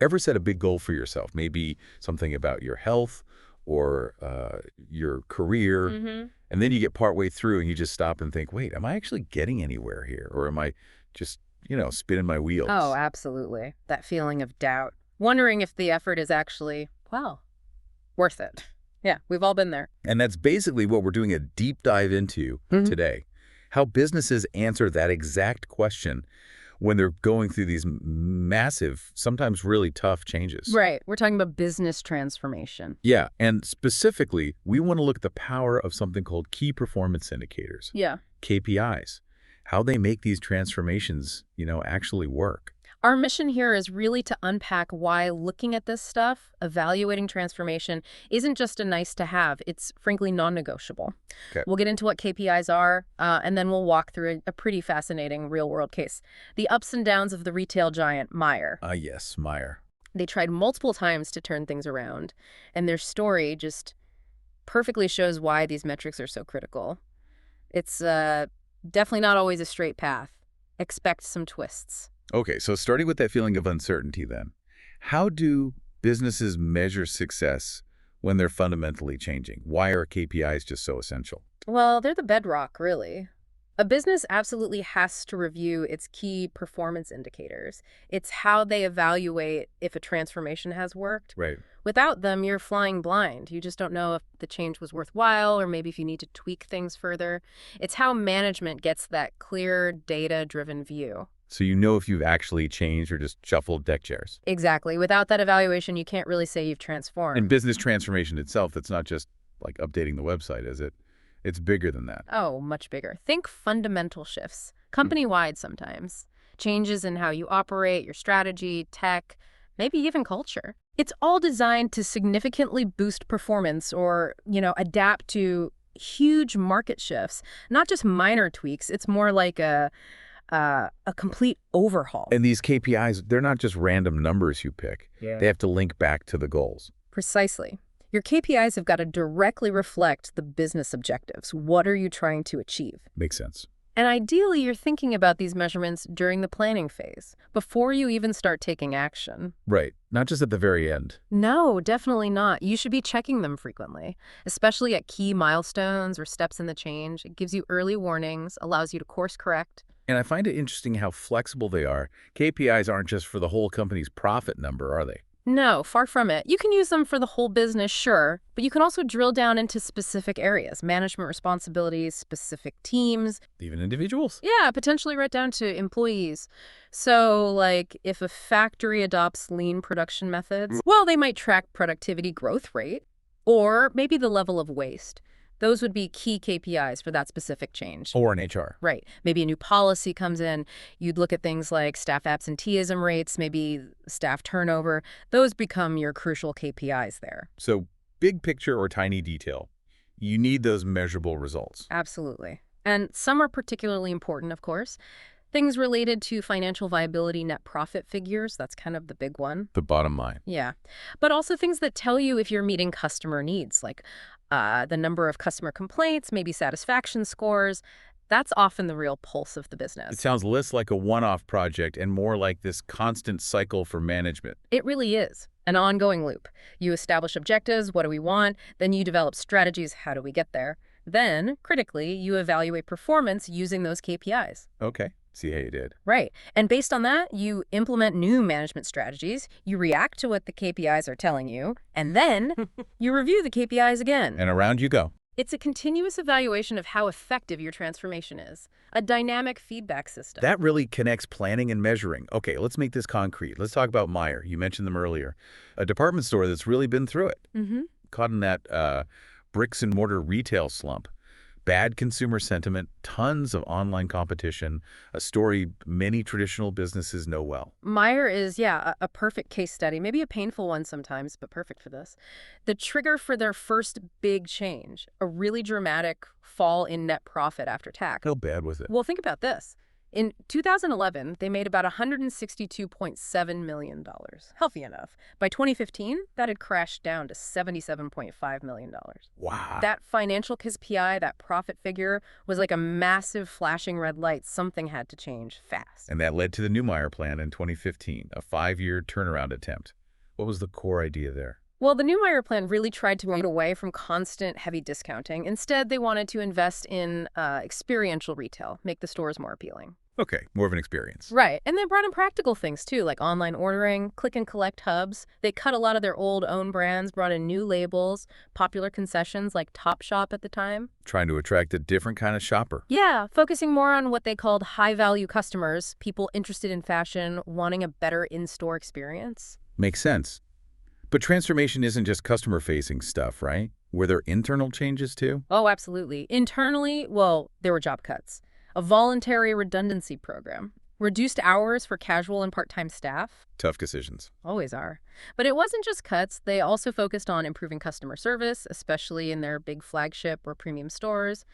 Ever set a big goal for yourself? Maybe something about your health or your career, Mm-hmm. and then you get partway through and you just stop and think, wait, am I actually getting anywhere here? Or am I just, spinning my Oh, wheels? absolutely. That feeling of doubt. Wondering if the effort is actually, well, worth it. Yeah, we've all been there. And that's basically what we're doing a deep dive into Hmm. today. How businesses answer that exact question when they're going through these massive, sometimes really tough changes. Right. We're talking about business transformation. Yeah, and specifically, we want to look at the power of something called key performance indicators, Yeah. KPIs, how they make these transformations, actually work. Our mission here is really to unpack why looking at this stuff, evaluating transformation, isn't just a nice to have. It's frankly non-negotiable. Okay. We'll get into what KPIs are, and then we'll walk through a pretty fascinating real-world case. The ups and downs of the retail giant, Myer. Yes, Myer. They tried multiple times to turn things around, and their story just perfectly shows why these metrics are so critical. It's definitely not always a straight path. Expect some twists. Okay, so starting with that feeling of uncertainty then, how do businesses measure success when they're fundamentally changing? Why are KPIs just so essential? Well, they're the bedrock, really. A business absolutely has to review its key performance indicators. It's how they evaluate if a transformation has worked. Right. Without them, you're flying blind. You just don't know if the change was worthwhile or maybe if you need to tweak things further. It's how management gets that clear, data-driven view. So you know if you've actually changed or just shuffled deck chairs. Exactly. Without that evaluation, you can't really say you've And transformed. business transformation itself, that's not just like updating the website, is it? It's bigger than that. Oh, much bigger. Think fundamental shifts, Hmm. company-wide sometimes. Changes in how you operate, your strategy, tech, maybe even culture. It's all designed to significantly boost performance or, adapt to huge market shifts. Not just minor tweaks. It's more like a complete overhaul. And these KPIs, they're not just random numbers you pick. Yeah. They have to link back to the goals. Precisely. Your KPIs have got to directly reflect the business objectives. What are you trying to achieve? Makes sense. And ideally, you're thinking about these measurements during the planning phase, before you even start taking action. Right. Not just at the very end. No, definitely not. You should be checking them frequently, especially at key milestones or steps in the change. It gives you early warnings, allows you to course correct. And I find it interesting how flexible they are. KPIs aren't just for the whole company's profit number, are they? No, far from it. You can use them for the whole business, sure, but you can also drill down into specific areas, management responsibilities, specific teams. Even individuals? Yeah, potentially right down to employees. So, like, if a factory adopts lean production methods, well, they might track productivity growth rate, or maybe the level of waste. Those would be key KPIs for that specific change. Or in HR. Right. Maybe a new policy comes in. You'd look at things like staff absenteeism rates, maybe staff turnover. Those become your crucial KPIs there. So big picture or tiny detail, you need those measurable results. Absolutely. And some are particularly important, of course. Things related to financial viability, net profit figures, that's kind of the big one. The bottom line. Yeah. But also things that tell you if you're meeting customer needs, like the number of customer complaints, maybe satisfaction scores. That's often the real pulse of the It business. sounds less like a one-off project and more like this constant cycle for management. It really is an ongoing loop. You establish objectives, what do we want? Then you develop strategies, how do we get there? Then, critically, you evaluate performance using those KPIs. Okay. See how you did. Right. And based on that, you implement new management strategies, you react to what the KPIs are telling you, and then you review the KPIs again. And around you go. It's a continuous evaluation of how effective your transformation is, a dynamic feedback system. That really connects planning and measuring. Okay, let's make this concrete. Let's talk about Myer. You mentioned them earlier. A department store that's really been through it. Mm-hmm. Caught in that bricks and mortar retail slump. Bad consumer sentiment, tons of online competition, a story many traditional businesses know well. Myer is, yeah, a perfect case study, maybe a painful one sometimes, but perfect for this. The trigger for their first big change, a really dramatic fall in net profit after tax. How bad was it? Well, think about this. In 2011, they made about $162.7 million. Healthy enough. By 2015, that had crashed down to $77.5 million. Wow. That financial KPI, that profit figure, was like a massive flashing red light. Something had to change fast. And that led to the new Myer plan in 2015, a 5-year turnaround attempt. What was the core idea there? Well, the new Myer plan really tried to move away from constant heavy discounting. Instead, they wanted to invest in experiential retail, make the stores more appealing. Okay, more of an experience. Right. And they brought in practical things, too, like online ordering, click and collect hubs. They cut a lot of their old own brands, brought in new labels, popular concessions like Topshop at the time. Trying to attract a different kind of shopper. Yeah, focusing more on what they called high-value customers, people interested in fashion, wanting a better in-store experience. Makes sense. But transformation isn't just customer-facing stuff, right? Were there internal changes too? Oh, absolutely. Internally, well, there were job cuts, a voluntary redundancy program, reduced hours for casual and part-time staff. Tough decisions. Always are. But it wasn't just cuts. They also focused on improving customer service, especially in their big flagship or premium stores,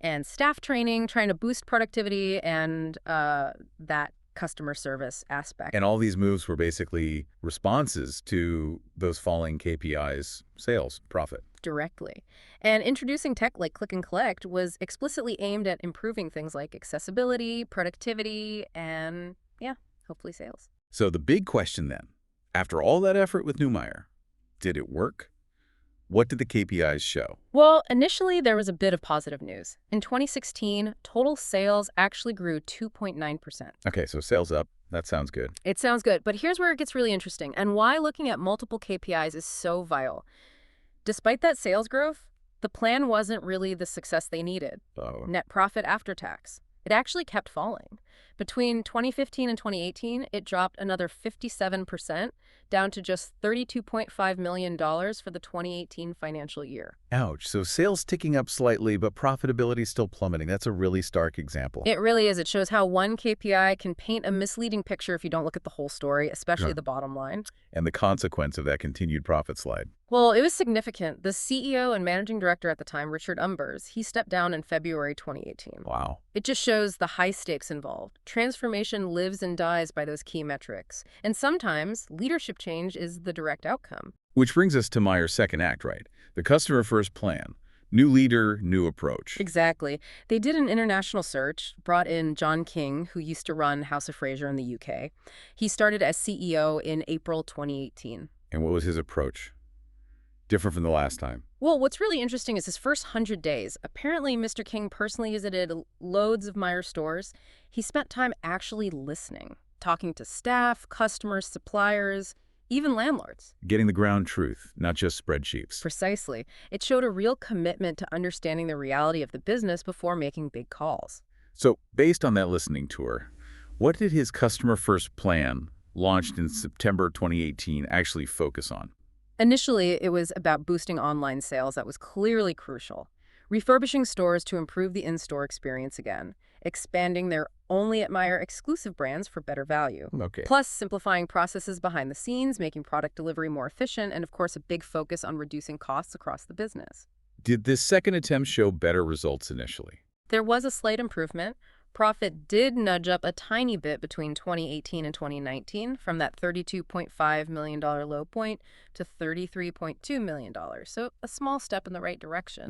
and staff training, trying to boost productivity and that customer service aspect. And all these moves were basically responses to those falling KPIs, sales, profit. Directly. And introducing tech like click and collect was explicitly aimed at improving things like accessibility, productivity, and, yeah, hopefully sales. So the big question then, after all that effort with Myer, did it work? What did the KPIs show? Well, initially there was a bit of positive news. In 2016, total sales actually grew 2.9%. Okay, so sales up. That sounds good. It sounds good, but here's where it gets really interesting and why looking at multiple KPIs is so vital. Despite that sales growth, the plan wasn't really the success they needed. Oh. Net profit after tax. It actually kept falling. Between 2015 and 2018, it dropped another 57%, down to just $32.5 million for the 2018 financial year. Ouch. So sales ticking up slightly, but profitability still plummeting. That's a really stark example. It really is. It shows how one KPI can paint a misleading picture if you don't look at the whole story, especially Sure. the bottom line. And the consequence of that continued profit slide. Well, it was significant. The CEO and managing director at the time, Richard Umbers, he stepped down in February 2018. Wow. It just shows the high stakes involved. Transformation lives and dies by those key metrics. And sometimes leadership change is the direct outcome. Which brings us to Myers' second act, right? The customer-first plan. New leader, new approach. Exactly. They did an international search, brought in John King, who used to run House of Fraser in the UK. He started as CEO in April 2018. And what was his approach? Different from the last time. Well, what's really interesting is his first 100 days. Apparently, Mr. King personally visited loads of Myer stores. He spent time actually listening, talking to staff, customers, suppliers, even landlords. Getting the ground truth, not just spreadsheets. Precisely. It showed a real commitment to understanding the reality of the business before making big calls. So, based on that listening tour, what did his customer-first plan, launched in September 2018, actually focus on? Initially, it was about boosting online sales. That was clearly crucial. Refurbishing stores to improve the in-store experience again. Expanding their only at Myer exclusive brands for better value. Okay. Plus, simplifying processes behind the scenes, making product delivery more efficient, and of course, a big focus on reducing costs across the business. Did this second attempt show better results initially? There was a slight improvement. Profit did nudge up a tiny bit between 2018 and 2019 from that $32.5 million low point to $33.2 million. So a small step in the right direction.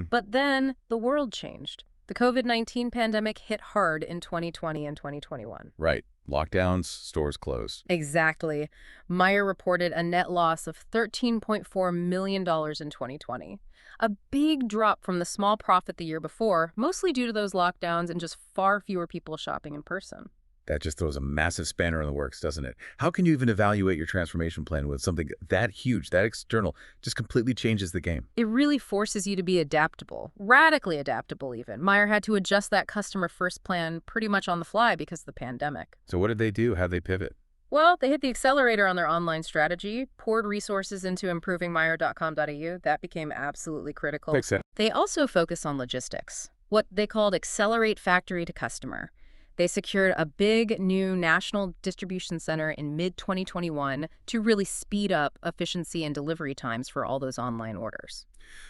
But then the world changed. The COVID-19 pandemic hit hard in 2020 and 2021. Right. Lockdowns, stores closed. Exactly. Myer reported a net loss of $13.4 million in 2020. A big drop from the small profit the year before, mostly due to those lockdowns and just far fewer people shopping in person. That just throws a massive spanner in the works, doesn't it? How can you even evaluate your transformation plan with something that huge, that external, just completely changes the game? It really forces you to be adaptable, radically adaptable even. Myer had to adjust that customer-first plan pretty much on the fly because of the pandemic. So what did they do? How'd they pivot? Well, they hit the accelerator on their online strategy, poured resources into improving Myer.com.au. That became absolutely critical. Makes sense. They also focused on logistics, what they called accelerate factory to customer. They secured a big new national distribution center in mid-2021 to really speed up efficiency and delivery times for all those online orders.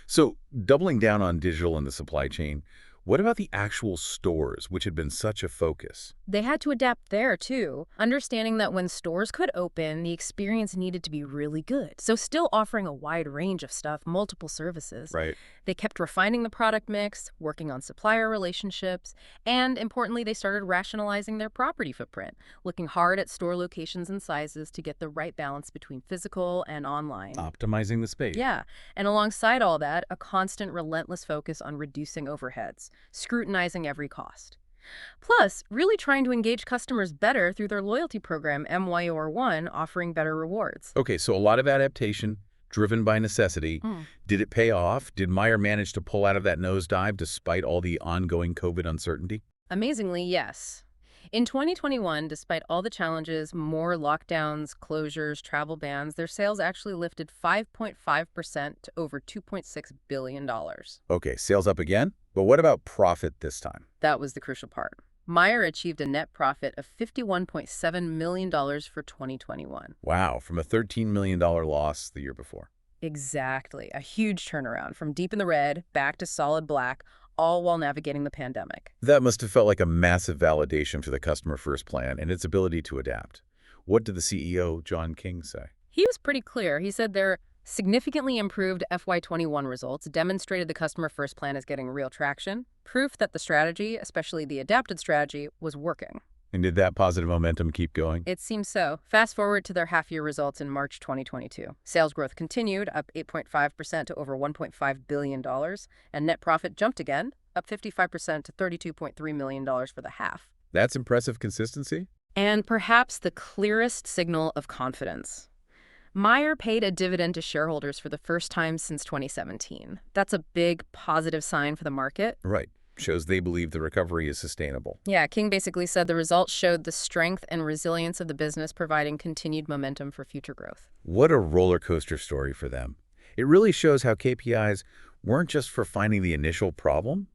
So doubling down on digital and the supply chain, what about the actual stores, which had been such a focus? They had to adapt there, too, understanding that when stores could open, the experience needed to be really good. So still offering a wide range of stuff, multiple services. Right. They kept refining the product mix, working on supplier relationships, and importantly, they started rationalizing their property footprint, looking hard at store locations and sizes to get the right balance between physical and online. Optimizing the space. Yeah, and alongside all that, a constant, relentless focus on reducing overheads, scrutinizing every cost. Plus, really trying to engage customers better through their loyalty program, MYOR1, offering better rewards. Okay, so a lot of adaptation, driven by necessity. Did it pay off? Did Myer manage to pull out of that nosedive despite all the ongoing COVID uncertainty? Amazingly, yes. In 2021, despite all the challenges, more lockdowns, closures, travel bans, their sales actually lifted 5.5% to over $2.6 billion. Okay, sales up again? But what about profit this time? That was the crucial part. Myer achieved a net profit of $51.7 million for 2021. Wow, from a $13 million loss the year before. Exactly. A huge turnaround from deep in the red back to solid black, all while navigating the pandemic. That must have felt like a massive validation for the Customer First plan and its ability to adapt. What did the CEO, John King, say? He was pretty clear. He said their significantly improved FY21 results demonstrated the Customer First plan is getting real traction, proof that the strategy, especially the adapted strategy, was working. And did that positive momentum keep going? It seems so. Fast forward to their half-year results in March 2022. Sales growth continued, up 8.5% to over $1.5 billion, and net profit jumped again, up 55% to $32.3 million for the half. That's impressive consistency? And perhaps the clearest signal of confidence. Myer paid a dividend to shareholders for the first time since 2017. That's a big positive sign for the market. Right. Shows they believe the recovery is sustainable. Yeah, King basically said the results showed the strength and resilience of the business, providing continued momentum for future growth. What a roller coaster story for them. It really shows how KPIs weren't just for finding the initial problem,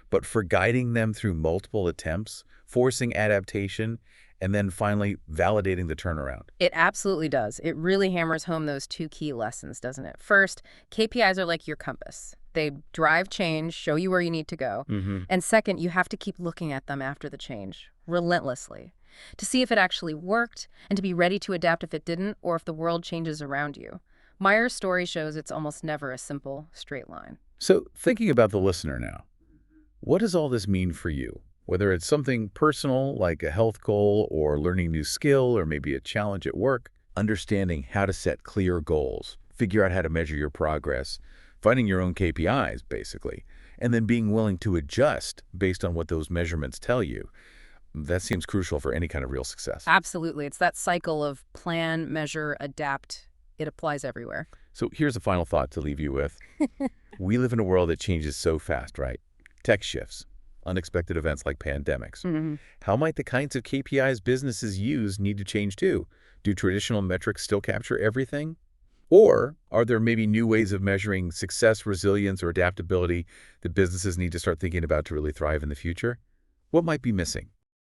but for guiding them through multiple attempts, forcing adaptation, and then finally validating the turnaround. It absolutely does. It really hammers home those two key lessons, doesn't it? First, KPIs are like your compass. They drive change, show you where you need to go. And second, you have to keep looking at them after the change, relentlessly, to see if it actually worked and to be ready to adapt if it didn't or if the world changes around you. Meyer's story shows it's almost never a simple, straight line. So thinking about the listener now, what does all this mean for you? Whether it's something personal like a health goal or learning a new skill or maybe a challenge at work, understanding how to set clear goals, figure out how to measure your progress, finding your own KPIs, basically, and then being willing to adjust based on what those measurements tell you. That seems crucial for any kind of real success. Absolutely. It's that cycle of plan, measure, adapt. It applies everywhere. So here's a final thought to leave you with. We live in a world that changes so fast, right? Tech shifts, unexpected events like pandemics. How might the kinds of KPIs businesses use need to change too? Do traditional metrics still capture everything? Or are there maybe new ways of measuring success, resilience, or adaptability that businesses need to start thinking about to really thrive in the future? What might be missing?